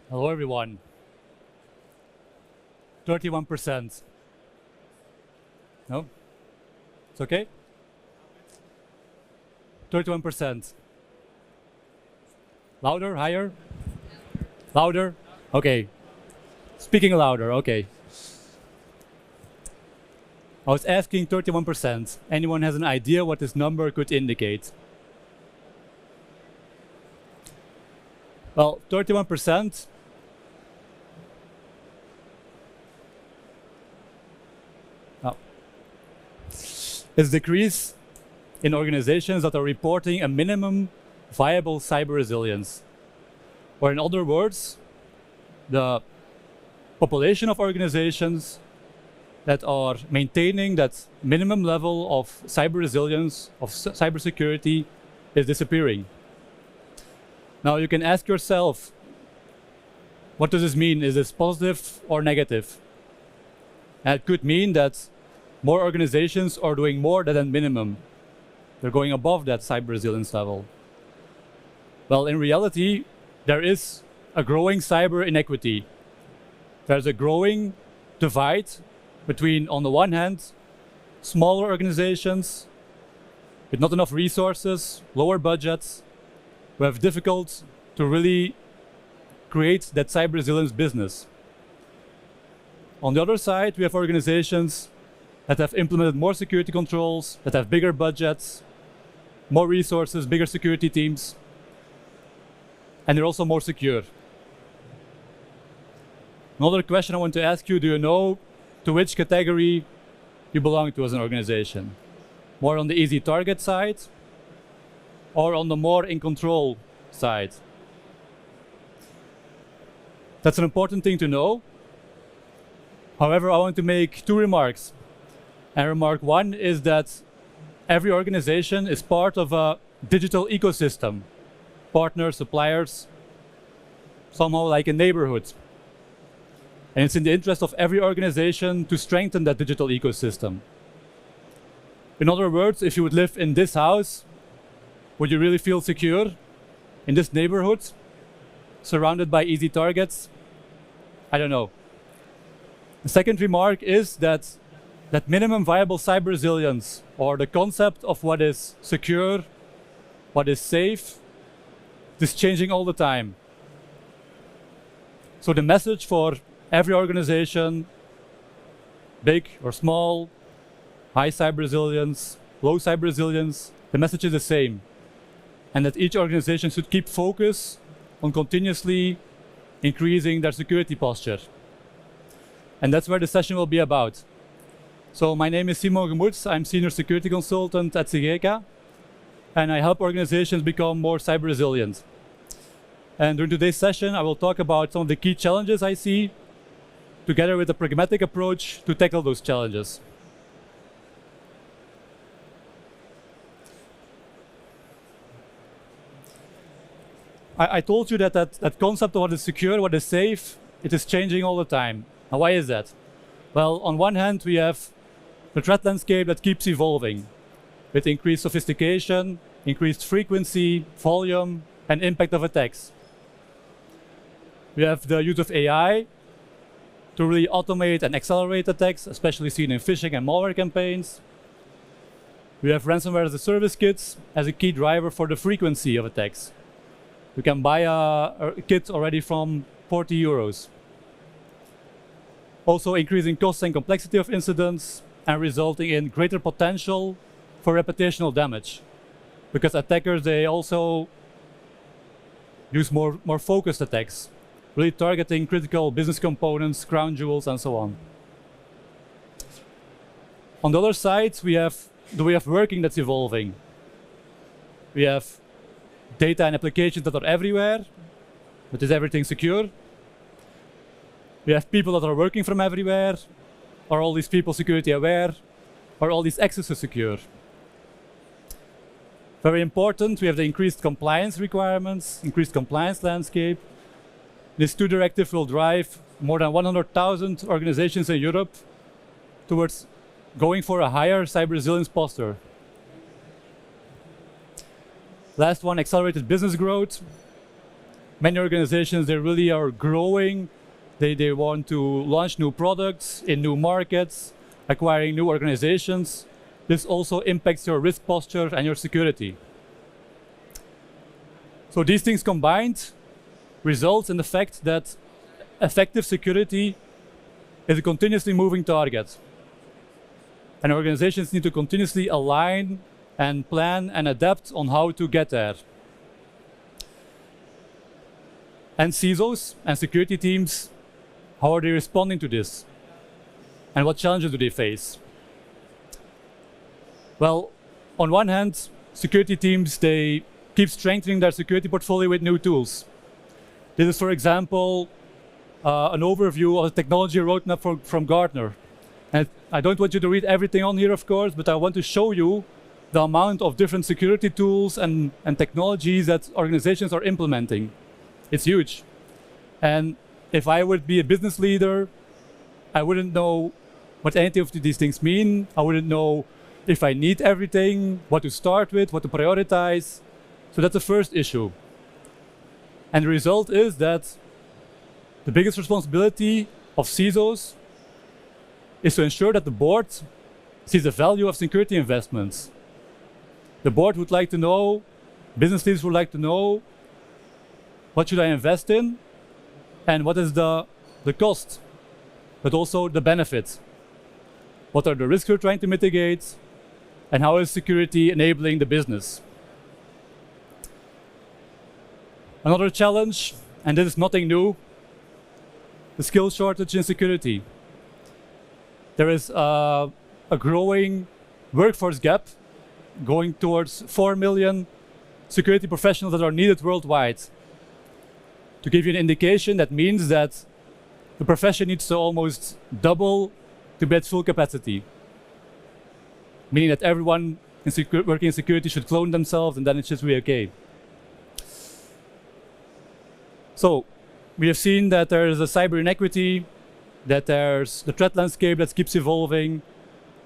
Hello, everyone. 31%. No? It's okay? 31%. Louder? Higher? Louder? Okay. Speaking louder, okay. I was asking 31%. Anyone has an idea what this number could indicate? Well, 31% is decrease in organizations that are reporting a minimum viable cyber resilience. Or in other words, the population of organizations that are maintaining that minimum level of cyber resilience, of cybersecurity, is disappearing. Now you can ask yourself, what does this mean? Is this positive or negative? And it could mean that more organizations are doing more than minimum. They're going above that cyber resilience level. Well, in reality, there is a growing cyber inequity. There's a growing divide between, on the one hand, smaller organizations with not enough resources, lower budgets, who have difficult to really create that cyber resilience business. On the other side, we have organizations that have implemented more security controls, that have bigger budgets, more resources, bigger security teams, and they're also more secure. Another question I want to ask you, do you know to which category you belong to as an organization? More on the easy target side or on the more in control side? That's an important thing to know. However, I want to make two remarks. And remark one is that every organization is part of a digital ecosystem. Partners, suppliers, somehow like a neighborhood. And it's in the interest of every organization to strengthen that digital ecosystem. In other words, if you would live in this house, would you really feel secure in this neighborhood, surrounded by easy targets? I don't know. The second remark is that minimum viable cyber resilience, or the concept of what is secure, what is safe, is changing all the time. So the message for every organization, big or small, high cyber resilience, low cyber resilience, the message is the same. And that each organization should keep focus on continuously increasing their security posture. And that's where the session will be about. So my name is Simon Gemoets. I'm Senior Security Consultant at Sigeka, and I help organizations become more cyber resilient. And during today's session, I will talk about some of the key challenges I see, together with a pragmatic approach to tackle those challenges. I told you that concept of what is secure, what is safe, it is changing all the time. And why is that? Well, on one hand, we have the threat landscape that keeps evolving with increased sophistication, increased frequency, volume, and impact of attacks. We have the use of AI to really automate and accelerate attacks, especially seen in phishing and malware campaigns. We have ransomware as a service kits as a key driver for the frequency of attacks. You can buy a kit already from 40 euros. Also increasing cost and complexity of incidents and resulting in greater potential for reputational damage. Because attackers, they also use more focused attacks, really targeting critical business components, crown jewels, and so on. On the other side, we have the way of working that's evolving. We have data and applications that are everywhere, but is everything secure? We have people that are working from everywhere. Are all these people security aware? Are all these accesses secure? Very important, we have the increased compliance requirements, increased compliance landscape. This two directive will drive more than 100,000 organizations in Europe towards going for a higher cyber resilience posture. Last one, accelerated business growth. Many organizations, they really are growing. They want to launch new products in new markets, acquiring new organizations. This also impacts your risk posture and your security. So these things combined results in the fact that effective security is a continuously moving target. And organizations need to continuously align and plan and adapt on how to get there. And CISOs and security teams, how are they responding to this? And what challenges do they face? Well, on one hand, security teams, they keep strengthening their security portfolio with new tools. This is, for example, an overview of the technology roadmap from Gartner. And I don't want you to read everything on here, of course, but I want to show you the amount of different security tools and technologies that organizations are implementing. It's huge. And if I would be a business leader, I wouldn't know what any of these things mean. I wouldn't know if I need everything, what to start with, what to prioritize. So that's the first issue. And the result is that the biggest responsibility of CISOs is to ensure that the board sees the value of security investments. The board would like to know, business leaders would like to know, what should I invest in and what is the cost, but also the benefits. What are the risks we're trying to mitigate and how is security enabling the business? Another challenge, and this is nothing new, the skill shortage in security. There is a growing workforce gap going towards 4 million security professionals that are needed worldwide. To give you an indication, that means that the profession needs to almost double to be at full capacity. Meaning that everyone working in security should clone themselves and then it should be okay. So we have seen that there is a cyber inequity, that there's the threat landscape that keeps evolving,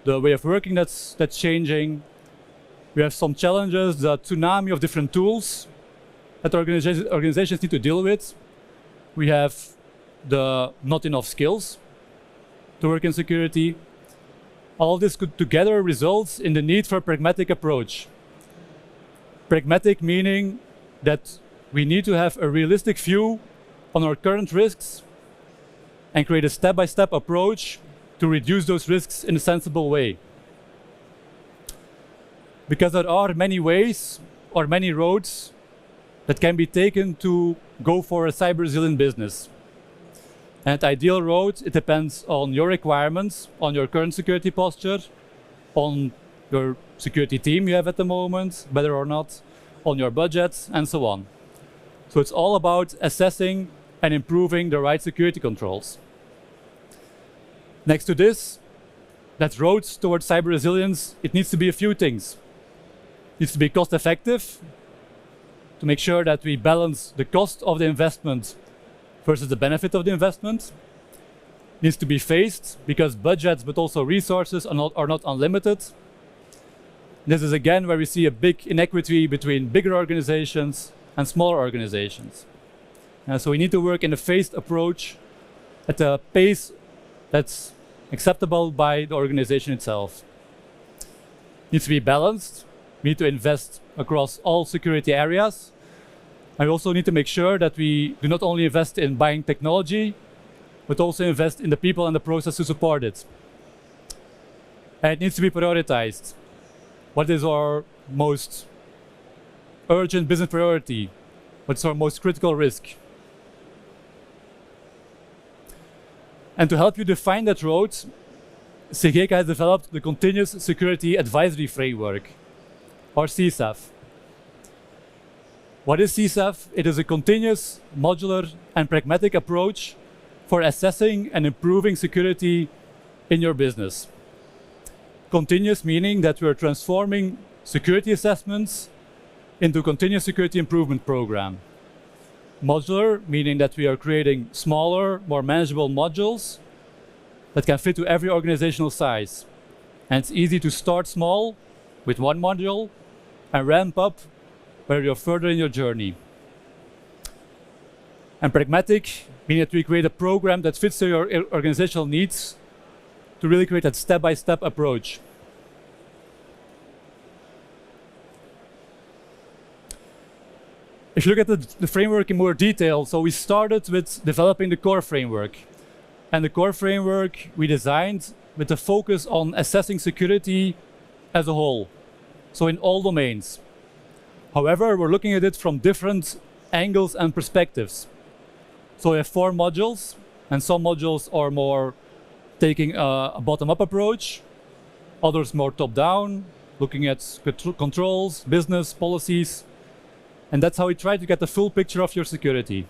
the way of working that's changing. We have some challenges, the tsunami of different tools that organizations need to deal with. We have the not enough skills to work in security. All this together results in the need for a pragmatic approach. Pragmatic meaning that we need to have a realistic view on our current risks and create a step-by-step approach to reduce those risks in a sensible way. Because there are many ways or many roads that can be taken to go for a cyber resilient business. And the ideal road, it depends on your requirements, on your current security posture, on your security team you have at the moment, whether or not, on your budget, and so on. So it's all about assessing and improving the right security controls. Next to this, that road towards cyber resilience, it needs to be a few things. It needs to be cost effective, to make sure that we balance the cost of the investment versus the benefit of the investment. It needs to be phased, because budgets but also resources are not unlimited. This is again where we see a big inequity between bigger organizations and smaller organizations. So we need to work in a phased approach at a pace that's acceptable by the organization itself. It needs to be balanced. We need to invest across all security areas. And we also need to make sure that we do not only invest in buying technology, but also invest in the people and the process to support it. And it needs to be prioritized. What is our most urgent business priority? What's our most critical risk? And to help you define that road, CGK has developed the Continuous Security Advisory Framework, or CSAF. What is CSAF? It is a continuous, modular, and pragmatic approach for assessing and improving security in your business. Continuous meaning that we're transforming security assessments into a continuous security improvement program. Modular, meaning that we are creating smaller, more manageable modules that can fit to every organizational size. And it's easy to start small with one module and ramp up where you're further in your journey. And pragmatic, meaning that we create a program that fits to your organizational needs to really create that step-by-step approach. If you look at the framework in more detail, so we started with developing the core framework. And the core framework we designed with a focus on assessing security as a whole, so in all domains. However, we're looking at it from different angles and perspectives. So we have 4 modules, and some modules are more taking a bottom-up approach, others more top-down, looking at controls, business, policies, and that's how we try to get the full picture of your security.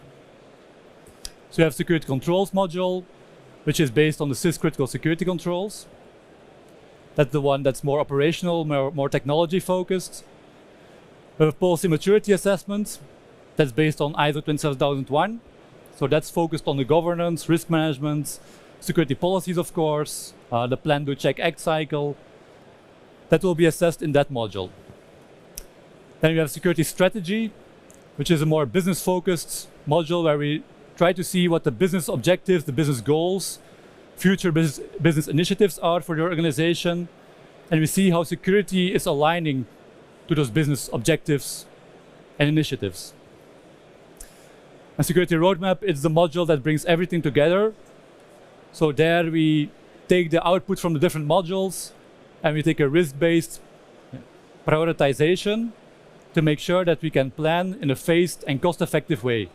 So you have security controls module, which is based on the CIS critical security controls. That's the one that's more operational, more technology focused. We have policy maturity assessment that's based on ISO 27001. So that's focused on the governance, risk management, security policies, of course, the plan, do, check, act cycle. That will be assessed in that module. Then we have security strategy, which is a more business-focused module where we try to see what the business objectives, the business goals, future business initiatives are for your organization, and we see how security is aligning to those business objectives and initiatives. And security roadmap is the module that brings everything together. So there we take the output from the different modules and we take a risk-based prioritization to make sure that we can plan in a phased and cost-effective way.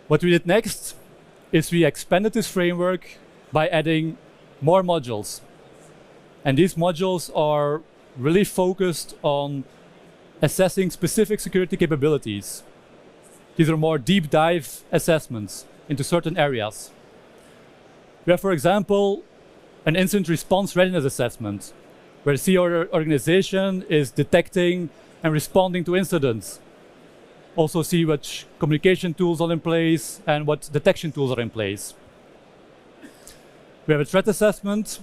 What we did next is we expanded this framework by adding more modules. And these modules are really focused on assessing specific security capabilities. These are more deep dive assessments into certain areas. We have, for example, an incident response readiness assessment, where the CEO organization is detecting and responding to incidents. Also see which communication tools are in place and what detection tools are in place. We have a threat assessment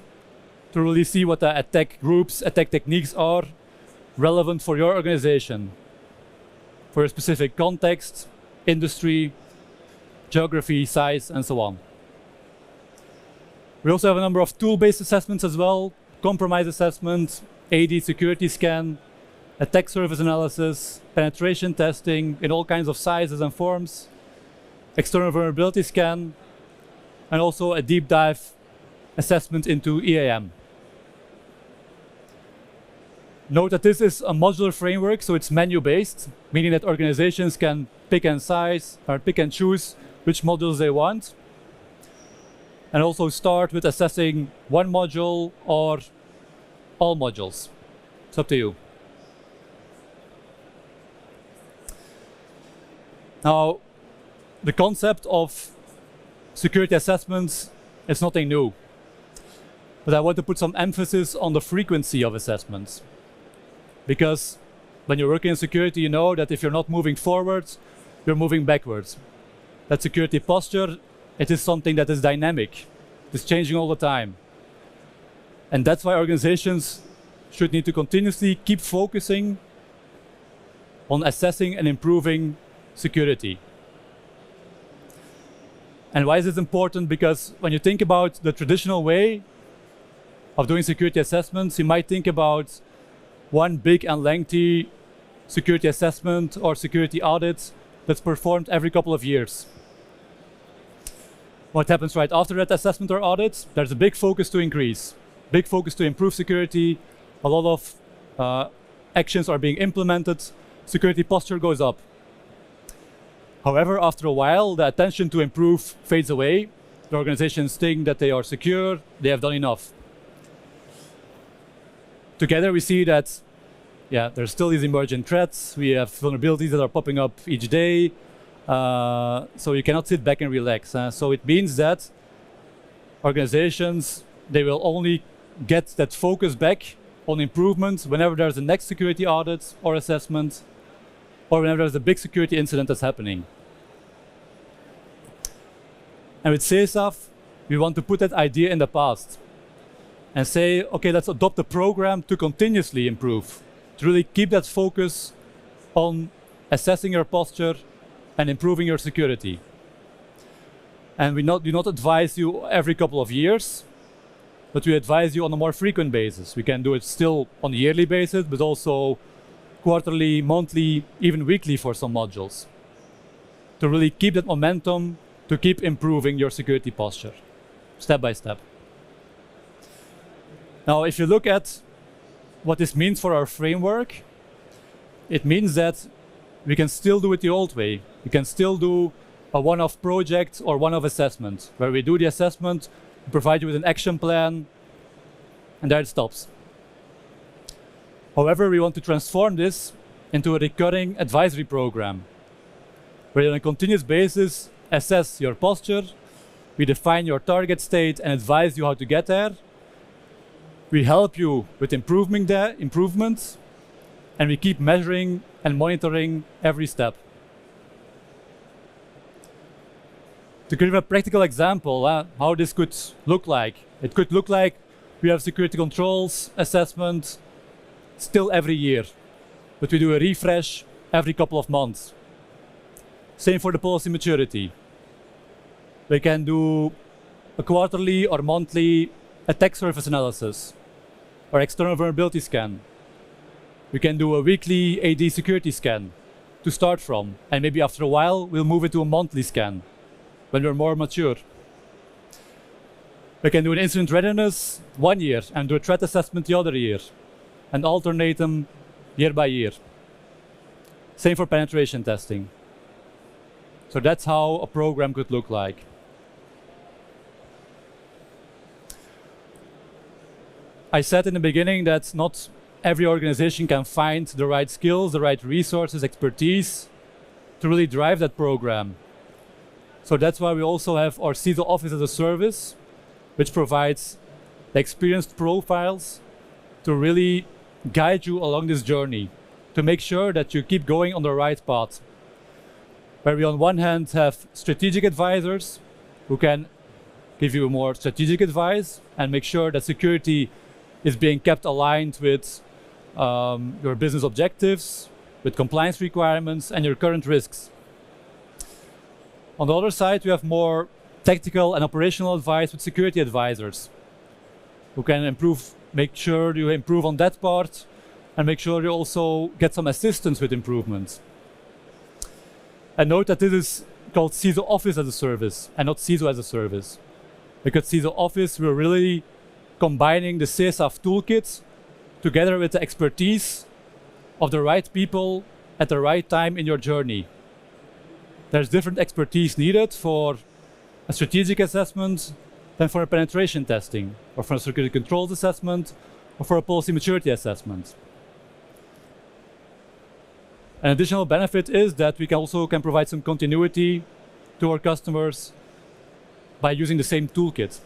to really see what the attack groups, attack techniques are relevant for your organization, for a specific context, industry, geography, size, and so on. We also have a number of tool-based assessments as well: compromise assessment, AD security scan, attack surface analysis, penetration testing in all kinds of sizes and forms, external vulnerability scan, and also a deep dive assessment into EAM. Note that this is a modular framework, so it's menu-based, meaning that organizations can pick and choose which modules they want, and also start with assessing one module or all modules. It's up to you. Now, the concept of security assessments is nothing new, but I want to put some emphasis on the frequency of assessments. Because when you're working in security, you know that if you're not moving forward, you're moving backwards. That security posture, it is something that is dynamic. It's changing all the time. And that's why organizations should need to continuously keep focusing on assessing and improving security. And why is this important? Because when you think about the traditional way of doing security assessments, you might think about one big and lengthy security assessment or security audit that's performed every couple of years. What happens right after that assessment or audit? There's a big focus to increase, big focus to improve security. A lot of actions are being implemented. Security posture goes up. However, after a while, the attention to improve fades away. The organizations think that they are secure, they have done enough. Together we see that, there's still these emerging threats. We have vulnerabilities that are popping up each day. So you cannot sit back and relax. So it means that organizations, they will only get that focus back on improvement whenever there's a next security audit or assessment, or whenever there's a big security incident that's happening. And with CISO, we want to put that idea in the past and say, okay, let's adopt a program to continuously improve, to really keep that focus on assessing your posture, and improving your security. And we do not advise you every couple of years, but we advise you on a more frequent basis. We can do it still on a yearly basis, but also quarterly, monthly, even weekly for some modules, to really keep that momentum, to keep improving your security posture, step by step. Now, if you look at what this means for our framework, it means that we can still do it the old way. We can still do a one-off project or one-off assessment, where we do the assessment, provide you with an action plan, and there it stops. However, we want to transform this into a recurring advisory program, where you on a continuous basis assess your posture, we define your target state and advise you how to get there. We help you with improvements, and we keep measuring and monitoring every step. To give a practical example how this could look like, it could look like we have security controls assessment still every year, but we do a refresh every couple of months. Same for the policy maturity. We can do a quarterly or monthly attack surface analysis or external vulnerability scan. We can do a weekly AD security scan to start from, and maybe after a while we'll move it to a monthly scan when we're more mature. We can do an incident readiness 1 year and do a threat assessment the other year, and alternate them year by year. Same for penetration testing. So that's how a program could look like. I said in the beginning that not every organization can find the right skills, the right resources, expertise to really drive that program. So that's why we also have our CISO Office as a service, which provides the experienced profiles to really guide you along this journey, to make sure that you keep going on the right path. Where we on one hand have strategic advisors who can give you more strategic advice and make sure that security is being kept aligned with your business objectives, with compliance requirements and your current risks. On the other side, we have more tactical and operational advice with security advisors who can make sure you improve on that part and make sure you also get some assistance with improvements. And note that this is called CISO Office as a service and not CISO as a service. Because CISO Office, we're really combining the CSAF toolkit together with the expertise of the right people at the right time in your journey. There's different expertise needed for a strategic assessment than for a penetration testing, or for a security controls assessment, or for a policy maturity assessment. An additional benefit is that we can provide some continuity to our customers by using the same toolkit.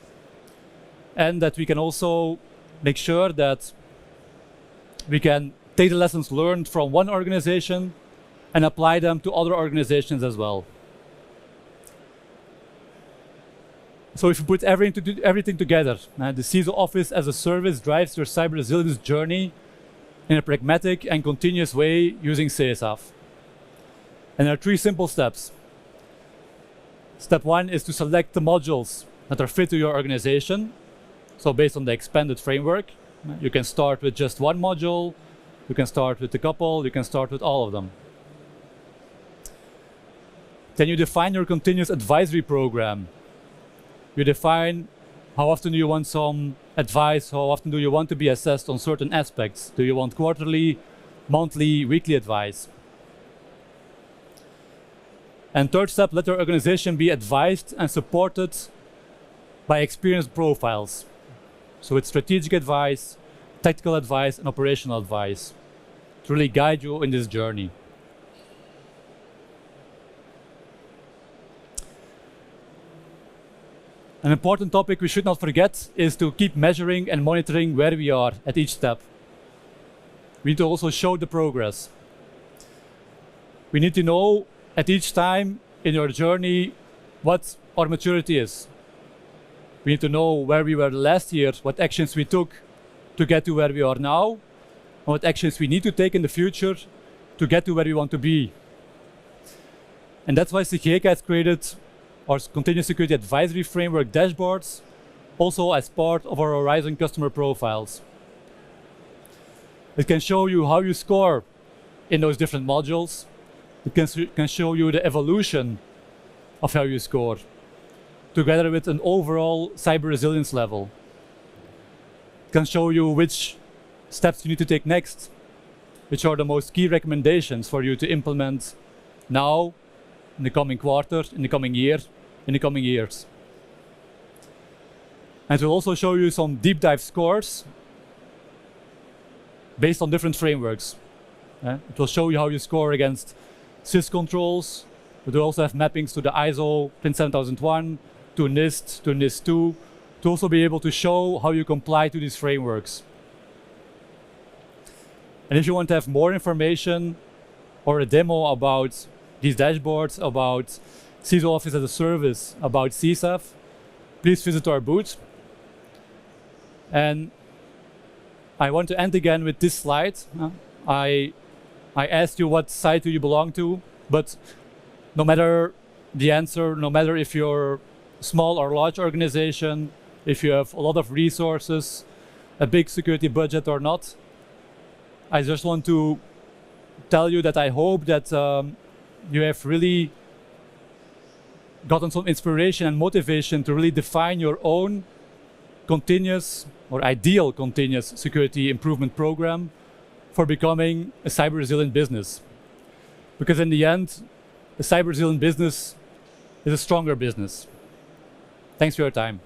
And that we can also make sure that we can take the lessons learned from one organization and apply them to other organizations as well. So if you put everything together, the CISO Office as a service drives your cyber resilience journey in a pragmatic and continuous way using CSAF. And there are 3 simple steps. Step 1 is to select the modules that are fit to your organization. So based on the expanded framework, you can start with just one module, you can start with a couple, you can start with all of them. Then you define your continuous advisory program. You define how often do you want some advice, how often do you want to be assessed on certain aspects. Do you want quarterly, monthly, weekly advice? And third step, let your organization be advised and supported by experienced profiles. So it's strategic advice, tactical advice, and operational advice to really guide you in this journey. An important topic we should not forget is to keep measuring and monitoring where we are at each step. We need to also show the progress. We need to know at each time in your journey what our maturity is. We need to know where we were last year, what actions we took to get to where we are now, and what actions we need to take in the future to get to where we want to be And that's why CGK has created our continuous security advisory framework dashboards, also as part of our Horizon customer profiles. It can show you how you score in those different modules. It can show you the evolution of how you score, together with an overall cyber resilience level. It can show you which steps you need to take next, which are the most key recommendations for you to implement now, in the coming quarter, in the coming year, in the coming years. And it will also show you some deep dive scores based on different frameworks. It will show you how you score against CIS controls. It will also have mappings to the ISO 27001, to NIST, to NIST2, to also be able to show how you comply to these frameworks. And if you want to have more information or a demo about these dashboards, about CISO Office as a service, about CSAF, please visit our booth. And I want to end again with this slide. I asked you what side do you belong to, but no matter the answer, no matter if you're a small or large organization, if you have a lot of resources, a big security budget or not, I just want to tell you that I hope that you have really gotten some inspiration and motivation to really define your own continuous or ideal continuous security improvement program for becoming a cyber resilient business. Because in the end, a cyber resilient business is a stronger business. Thanks for your time.